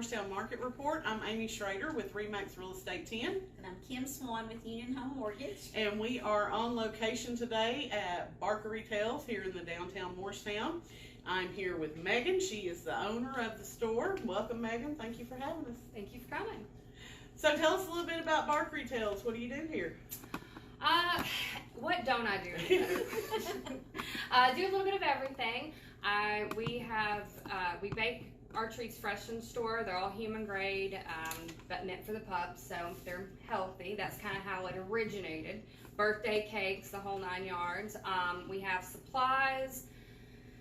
Morristown Market Report. I'm Amy Schrader with Remax Real Estate 10. And I'm Kim Swan with Union Home Mortgage. And we are on location today at Barkery Tales here in the downtown Morristown. I'm here with Megan. She is the owner of the store. Welcome, Megan. Thank you for having us. Thank you for coming. So tell us a little bit about Barkery Tales. What do you do here? What don't I do? Do a little bit of everything. We bake our treats fresh in the store. They're all human grade, but meant for the pups, so they're healthy. That's kind of how it originated. Birthday cakes, the whole 9 yards. We have supplies.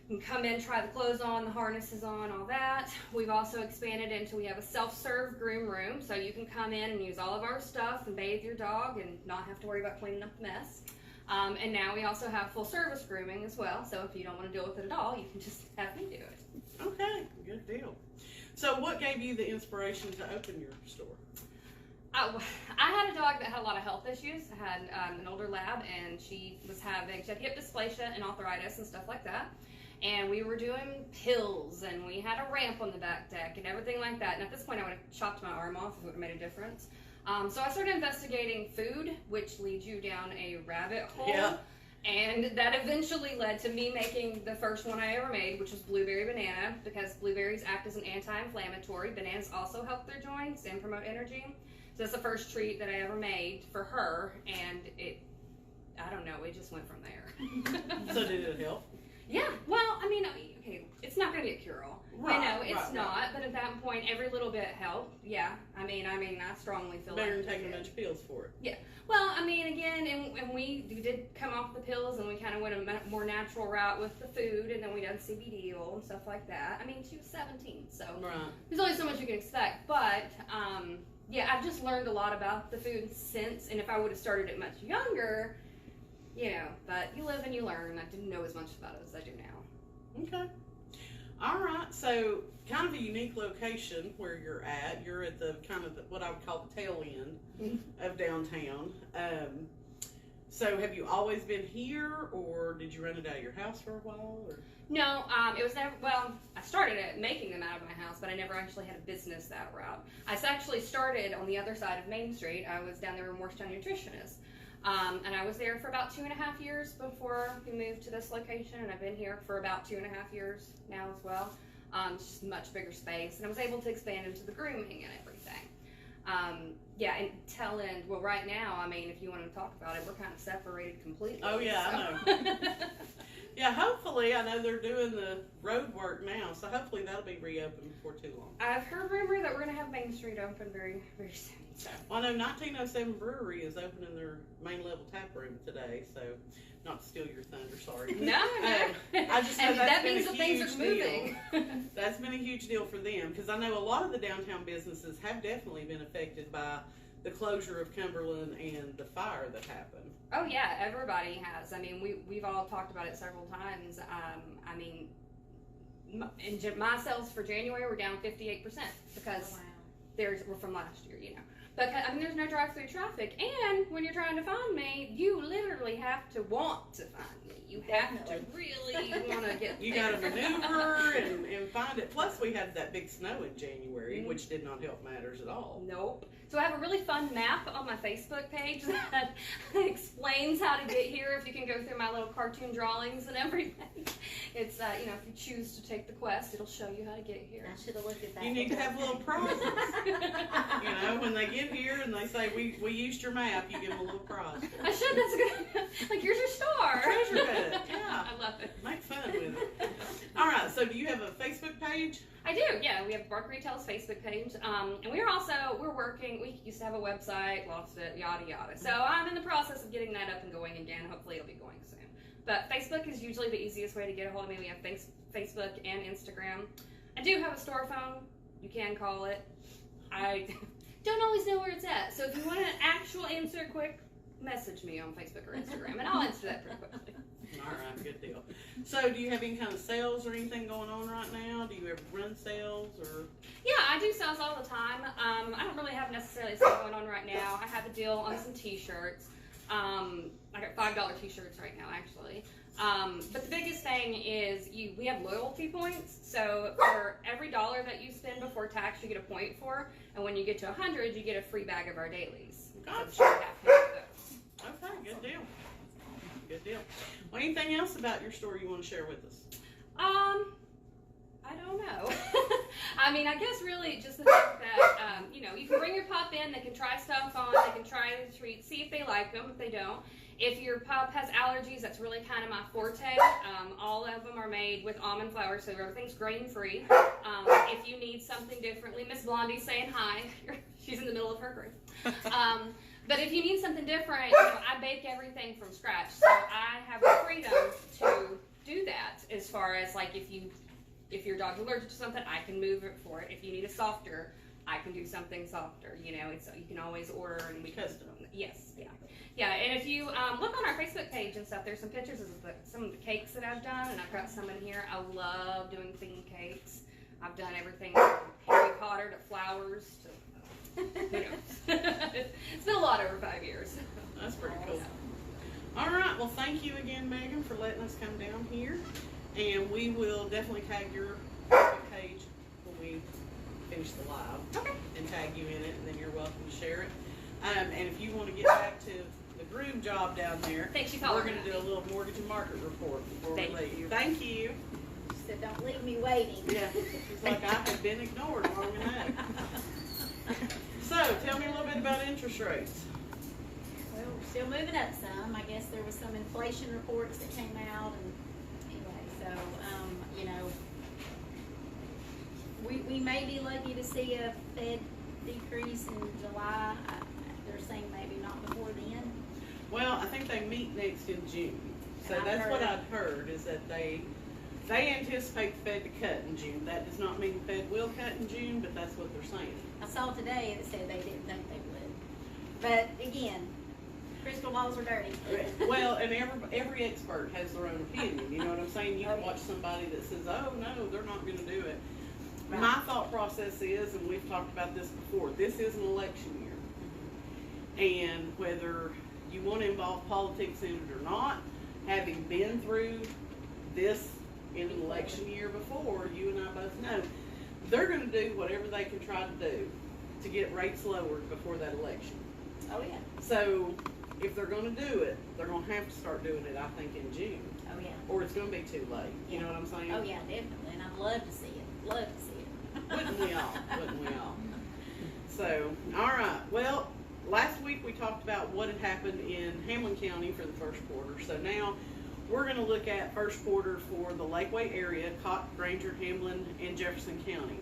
You can come in, try the clothes on, the harnesses on, all that. We've also expanded into, we have a self-serve groom room, so you can come in and use all of our stuff and bathe your dog and not have to worry about cleaning up the mess. And now we also have full service grooming as well, so if you don't want to deal with it at all, you can just have me do it. Okay, good deal. So what gave you the inspiration to open your store? I had a dog that had a lot of health issues. I had an older lab, and she had hip dysplasia and arthritis and stuff like that. And we were doing pills, and we had a ramp on the back deck and everything like that. And at this point, I would have chopped my arm off if it would have made a difference. So I started investigating food, which leads you down a rabbit hole. Yeah. And that eventually led to me making the first one I ever made, which was blueberry banana, because blueberries act as an anti-inflammatory. Bananas also help their joints and promote energy. So that's the first treat that I ever made for her, and I don't know, it just went from there. So did it help? Yeah, well, I mean, okay, it's not going to be a cure-all. Right, I know it's not, right. But at that point, every little bit helped. Yeah, I mean, I strongly feel Better like than taking a bunch of pills for it. Yeah, well, I mean, again, and we did come off the pills, and we kind of went a more natural route with the food, and then we done CBD oil and stuff like that. I mean, she was 17, so right. There's only so much you can expect, but yeah, I've just learned a lot about the food since, and if I would have started it much younger, you know, but you live and you learn. I didn't know as much about it as I do now. Okay. All right. So kind of a unique location where you're at. You're at the kind of what I would call the tail end of downtown. So have you always been here, or did you rent it out of your house for a while? Or? No, it was never, well, I started making them out of my house, but I never actually had a business that route. I actually started on the other side of Main Street. I was down there with Morristown Nutritionist. And I was there for about 2.5 years before we moved to this location, and I've been here for about 2.5 years now as well. It's just much bigger space, and I was able to expand into the grooming and everything. Yeah, and tail end, well, right now, I mean, if you want to talk about it, we're kind of separated completely. Oh, yeah, so. I know. Yeah, hopefully, I know they're doing the road work now, so hopefully that'll be reopened before too long. I've heard rumor that we're going to have Main Street open very, very soon. So. Well, I know 1907 Brewery is opening their main level tap room today, so not to steal your thunder, sorry. No. I just know and that's that been means a that things huge are moving. deal. That's been a huge deal for them, because I know a lot of the downtown businesses have definitely been affected by the closure of Cumberland and the fire that happened. Oh yeah, everybody has. I mean, we've all talked about it several times. I mean, my sales for January were down 58% because we're from last year, you know. But I mean, there's no drive-through traffic, and when you're trying to find me, you literally have to want to find me. You have to really want to get. You got to maneuver and find it. Plus, we had that big snow in January, which did not help matters at all. Nope. So I have a really fun map on my Facebook page that explains how to get here. If you can go through my little cartoon drawings and everything, it's you know, if you choose to take the quest, it'll show you how to get here. I should have looked at that. You need to have little prizes. You know, when they get here and they say we used your map, you give them a little prize. I should. That's good. Like, here's your star. Treasure hunt. Yeah. I love it. Make fun with it. All right. So, do you have a Facebook page? I do, yeah. We have Barkery Tales Facebook page, and we're working. We used to have a website, lost it, yada yada. So I'm in the process of getting that up and going again. Hopefully, it'll be going soon. But Facebook is usually the easiest way to get a hold of me. We have Facebook and Instagram. I do have a store phone. You can call it. I don't always know where it's at. So if you want an actual answer quick, message me on Facebook or Instagram, and I'll answer that pretty quickly. All right, good deal. So, do you have any kind of sales or anything going on right now? Do you ever run sales or? Yeah, I do sales all the time. I don't really have necessarily a sale going on right now. I have a deal on some T-shirts. I got $5 T-shirts right now, actually. But the biggest thing is we have loyalty points. So for every $1 that you spend before tax, you get a point for. And when you get to 100, you get a free bag of our dailies. Gotcha. So Okay, good deal. Good deal. Well, anything else about your store you want to share with us? I don't know. I mean, I guess really just the fact that, you can bring your pup in, they can try stuff on, they can try the treats, see if they like them, if they don't. If your pup has allergies, that's really kind of my forte. All of them are made with almond flour, so everything's grain-free. If you need something differently, Miss Blondie's saying hi. She's in the middle of her grief. But if you need something different, I bake everything from scratch, so I have the freedom to do that. As far as like if your dog's allergic to something, I can move it for it. If you need a softer, I can do something softer. It's you can always order and we custom. Yes, yeah. And if you look on our Facebook page and stuff, there's some pictures of some of the cakes that I've done, and I've got some in here. I love doing theme cakes. I've done everything from Harry Potter to flowers to it's been a lot over 5 years. That's pretty cool. All right. Well, thank you again, Megan, for letting us come down here. And we will definitely tag your Facebook page when we finish the live. Okay. And tag you in it, and then you're welcome to share it. And if you want to get back to the groom job down there, Thanks, we're going to do a little mortgage and market report before we leave. Thank you. She said, don't leave me waiting. Yeah. She's like, I have been ignored long enough. So, tell me a little bit about interest rates. Well, we're still moving up some. I guess there was some inflation reports that came out, and anyway, so we may be lucky to see a Fed decrease in July. They're saying maybe not before then. Well, I think they meet next in June. So And that's what I've heard, is that they anticipate the Fed to cut in June. That does not mean the Fed will cut in June, but that's what they're saying. I saw today that said they didn't think they would. But again, crystal balls are dirty. Well, and every expert has their own opinion. You know what I'm saying? You can watch somebody that says, oh, no, they're not going to do it. Right. My thought process is, and we've talked about this before, this is an election year. And whether you want to involve politics in it or not, having been through this in an election year before, you and I both know, they're going to do whatever they can try to do to get rates lowered before that election. Oh, yeah. So if they're going to do it, they're going to have to start doing it, I think, in June. Oh, yeah. Or it's going to be too late. You know what I'm saying? Oh, yeah, definitely. And I'd love to see it. Love to see it. Wouldn't we all? Wouldn't we all? So, all right. Well, last week we talked about what had happened in Hamlin County for the first quarter. So now we're going to look at first quarter for the Lakeway area, Cotton, Granger, Hamlin, and Jefferson County.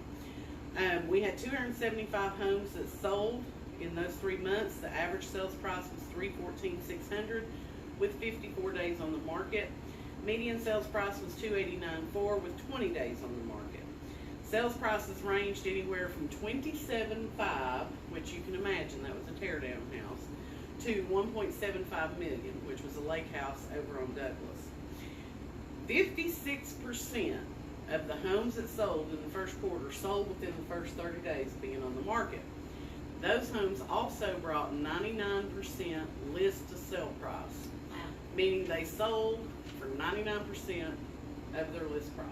We had 275 homes that sold in those 3 months. The average sales price was $314,600 with 54 days on the market. Median sales price was $289,400 with 20 days on the market. Sales prices ranged anywhere from $27,500, which you can imagine that was a teardown house, to $1.75 million, which was a lake house over on Douglas. 56% of the homes that sold in the first quarter sold within the first 30 days of being on the market. Those homes also brought 99% list to sell price, meaning they sold for 99% of their list price.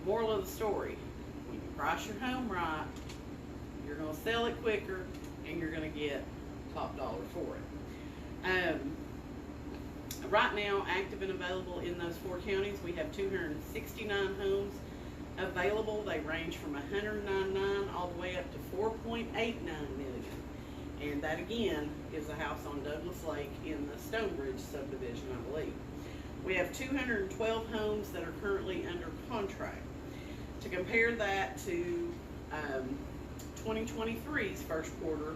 Moral of the story, when you price your home right, you're going to sell it quicker and you're going to get top dollar for it. Right now, active and available in those 4 counties, we have 269 homes available. They range from $109,900 all the way up to $4.89 million. And that again is a house on Douglas Lake in the Stonebridge subdivision, I believe. We have 212 homes that are currently under contract. To compare that to 2023's first quarter,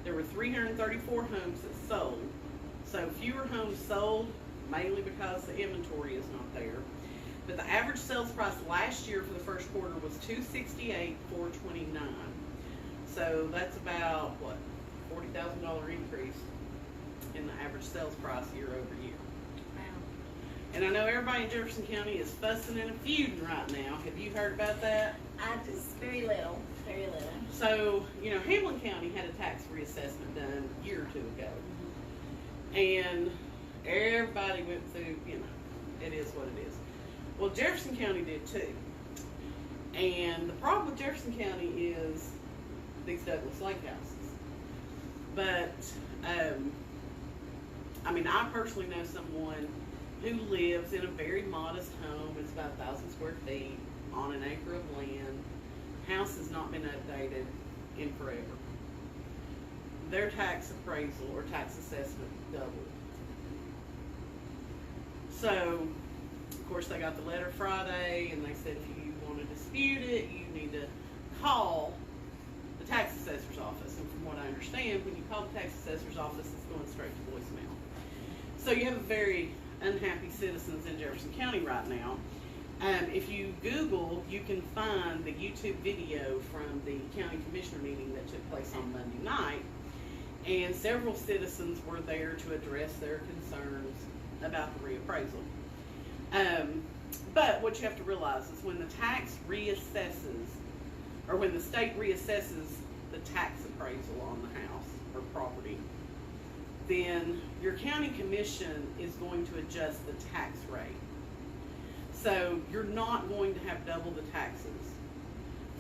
there were 334 homes that sold. So fewer homes sold, mainly because the inventory is not there. But the average sales price last year for the first quarter was $268,429. So that's about, what, $40,000 increase in the average sales price year over year. And I know everybody in Jefferson County is fussing and feuding right now. Have you heard about that? I just, very little. So, Hamlin County had a tax reassessment done a year or 2 ago. And Everybody went through, it is what it is. Well, Jefferson County did too. And the problem with Jefferson County is these Douglas Lake houses. But, I personally know someone who lives in a very modest home. It's about 1,000 square feet on an acre of land. House has not been updated in forever. Their tax appraisal or tax assessment doubled. So, of course, they got the letter Friday, and they said if you want to dispute it, you need to call the tax assessor's office. And from what I understand, when you call the tax assessor's office, it's going straight to voicemail. So you have very unhappy citizens in Jefferson County right now. If you Google, you can find the YouTube video from the county commissioner meeting that took place on Monday night. And several citizens were there to address their concerns about the reappraisal. But what you have to realize is when the tax reassesses, or when the state reassesses the tax appraisal on the house or property, then your county commission is going to adjust the tax rate. So you're not going to have double the taxes.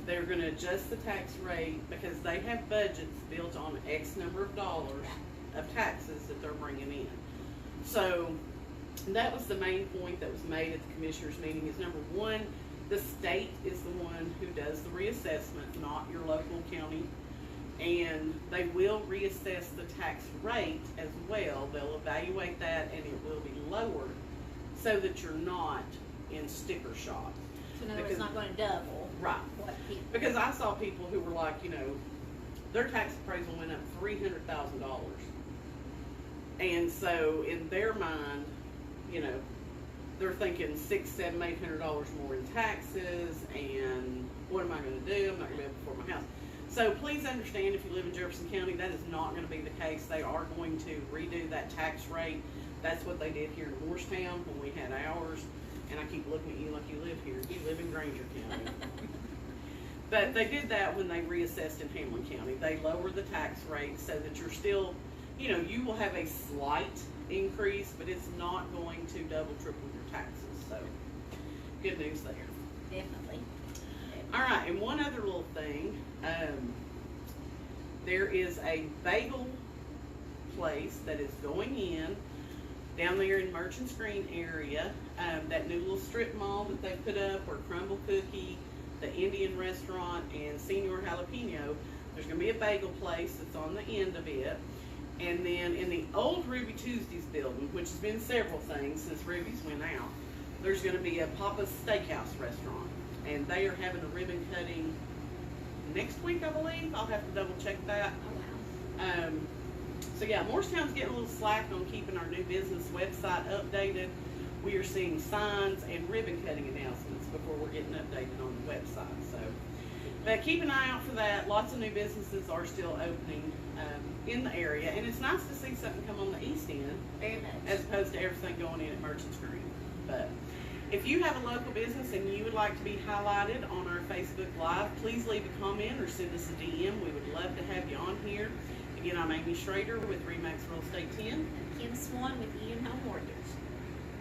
They're going to adjust the tax rate because they have budgets built on X number of dollars of taxes that they're bringing in. So that was the main point that was made at the commissioners meeting is number one, the state is the one who does the reassessment, not your local county. And they will reassess the tax rate as well. They'll evaluate that and it will be lowered so that you're not in sticker shock. So in other words, it's not going to double. Right. What people. Because I saw people who were like, their tax appraisal went up $300,000. And so in their mind, they're thinking $600, $700, $800 more in taxes, and what am I going to do? I'm not going to be able to afford my house. So please understand, if you live in Jefferson County, that is not going to be the case. They are going to redo that tax rate. That's what they did here in Morristown when we had ours. And I keep looking at you like you live here. You live in Granger County. But they did that when they reassessed in Hamlin County. They lowered the tax rate so that you're still, you will have a slight increase, but it's not going to double, triple your taxes. So, good news there. Definitely. All right, and one other little thing. There is a bagel place that is going in down there in Merchants Green area. That new little strip mall that they put up, where Crumble Cookie, the Indian restaurant, and Senor Jalapeno, there's going to be a bagel place that's on the end of it. And then in the old Ruby Tuesdays building, which has been several things since Ruby's went out, there's going to be a Papa's Steakhouse restaurant. And they are having a ribbon cutting next week, I believe. I'll have to double check that. Oh, wow. So yeah, Morristown's getting a little slack on keeping our new business website updated. We are seeing signs and ribbon cutting announcements before we're getting updated on the website. So, but keep an eye out for that. Lots of new businesses are still opening in the area, and it's nice to see something come on the east end, Very much. as opposed to everything going in at Merchants Green. But if you have a local business and you would like to be highlighted on our Facebook Live, please leave a comment or send us a DM. We would love to have you on here. Again, I'm Amy Schrader with Remax Real Estate 10. Kim Swan with Ian Home Mortgage.